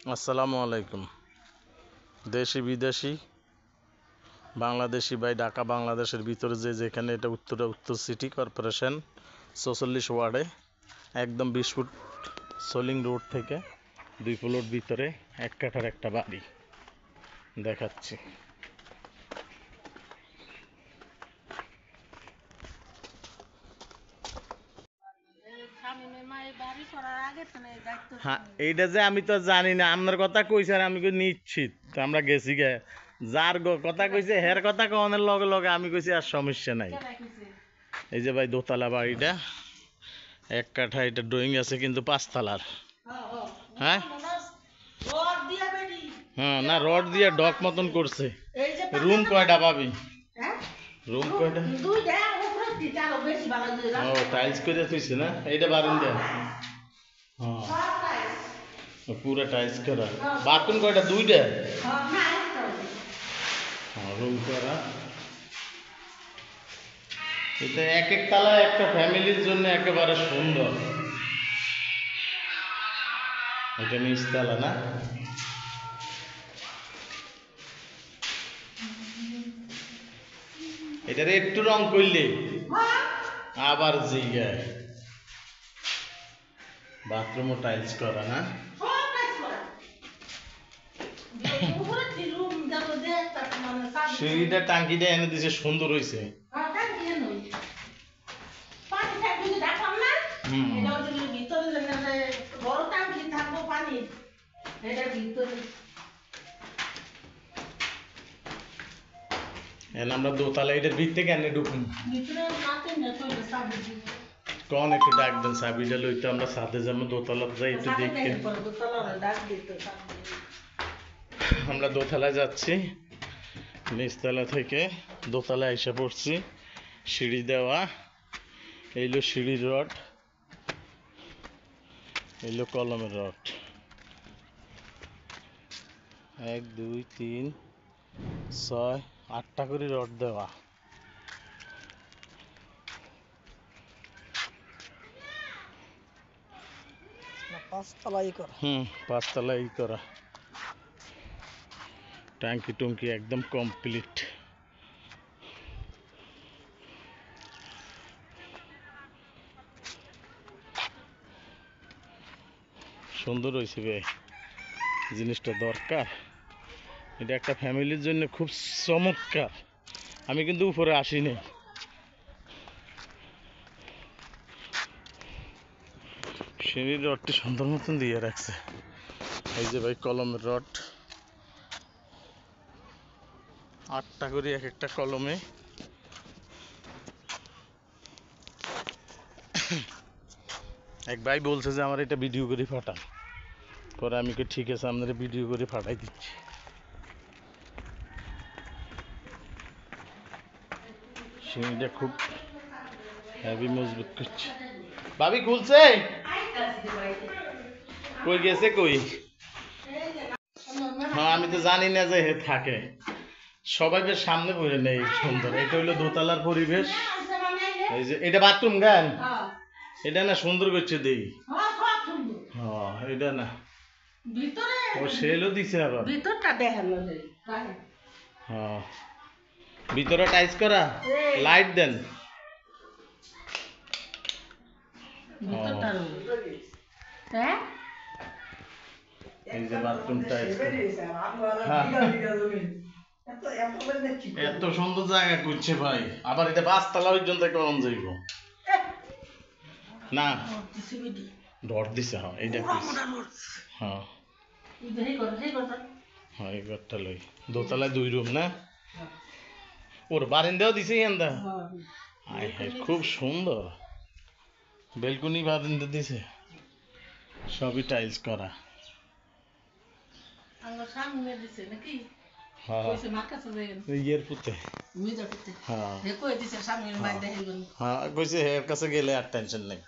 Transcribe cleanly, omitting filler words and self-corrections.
আসসালামু আলাইকুম। দেশি বিদেশি বাংলাদেশি ভাই, ঢাকা বাংলাদেশের ভিতরে যেখানে, এটা উত্তর সিটি কর্পোরেশন ৪৪ ওয়ার্ডে, একদম ২০ ফুট সোলিং রোড থেকে ২ প্লট ভিতরে এক কাঠার একটা বাড়ি দেখাচ্ছি। হ্যাঁ, এইটা যে আমি তো জানি না, আপনার কথা কইছে আর আমি নিশ্চিত আমরা গেছি গে, যার কথা কইছে হের কথা কনের লগে লগে আমি কইছি আর সমস্যা নাই। এই যে ভাই দোতলা বাড়িটা, এক কাঠা, এটা ড্রয়িং আছে কিন্তু ৫ তলার। হ্যাঁ হ্যাঁ, না রড দিয়ে ডক মতন করছে। রুম কয়টা পাবি? রুম কয়টা? ও, টাইলস করে থইছে না, এইটা বারান্দা। হ্যাঁ, পুরা টাইলস করা। বাথরুম কয়টা? 2টা। রুম করা। এটা এক এক তলা একটা ফ্যামিলির জন্য একেবারে সুন্দর। এটা নিচতলা না? এটারে একটু রং করলে আবার জিগায়। বাথরুমও টাইলস করা না? সিঁড়িটা টাঙ্কিটা এনে দিছে, সুন্দর হয়েছে। আমরা দোতলা, এটার ভিতরে কেন ঢুকুন? কোন একটু ডাক দেন, চাবিটা লইতে আমরা ছাদে যাবো, দোতলা যাই একটু দেখতে। আমরা দোতলায় যাচ্ছি, নিচতলা থেকে দোতলায় এসে পড়ছি। সিঁড়ি দেওয়া, এইলো সিঁড়ির রড, এইলো কলমের রড। 1 2 3 6 8টা করে রড দেওয়া। পাঁচতলাই করা। ট্যাঙ্কি টুঙ্কি একদম কমপ্লিট। সুন্দর হয়েছে বে, জিনিসটা দরকার। এটা একটা ফ্যামিলির জন্য খুব চমৎকার। আমি কিন্তু উপরে আসিনি। সিঁড়ির রডটি সুন্দর মতন দিয়ে রাখছে। এই যে ভাই কলমের রড, 8টা করে এক একটা কলমে। এক ভাই বলছে যে আমার এটা ভিডিও করে পাঠান, পরে আমি ঠিক আছে আপনারা ভিডিও করে পাঠাই দিচ্ছি। সিঁড়িটা খুব হেভি মজবুত করছে। ভাবি খুলছে? কই গেছে কই? হ্যাঁ, আমি তো জানি না যে হে থাকে। সবাই বেশ সামনে বসে নেই, সুন্দর। এটা হইলো দোতলার পরিবেশ। এই যে এটা বাথরুম গান, এটা না সুন্দর করছে দেই। হ্যাঁ, এটা না ও সেলও দিছে আবার। ভিতরটা দেখানো যায়। হ্যাঁ, ভিতরে টাইলস করা, লাইট দেন। হ্যাঁ, এই যে বাথরুম টাইলস। এত সুন্দর জায়গা করছে ভাই, আবার এটা 5 তলা পর্যন্ত কেমন যাইব না? ডর দিছে। হ্যাঁ, এইটা হ্যাঁ হ্যাঁ, এই ঘরটা লই। দোতলায় 2 রুম না? ওর বারান্দাও দিছে এন্দা। হায় হায়, খুব সুন্দর। বেলকনি বারান্দা দিছে, সবই টাইলস করা। কইছে এর কাছে গেলে আর টেনশন নেই।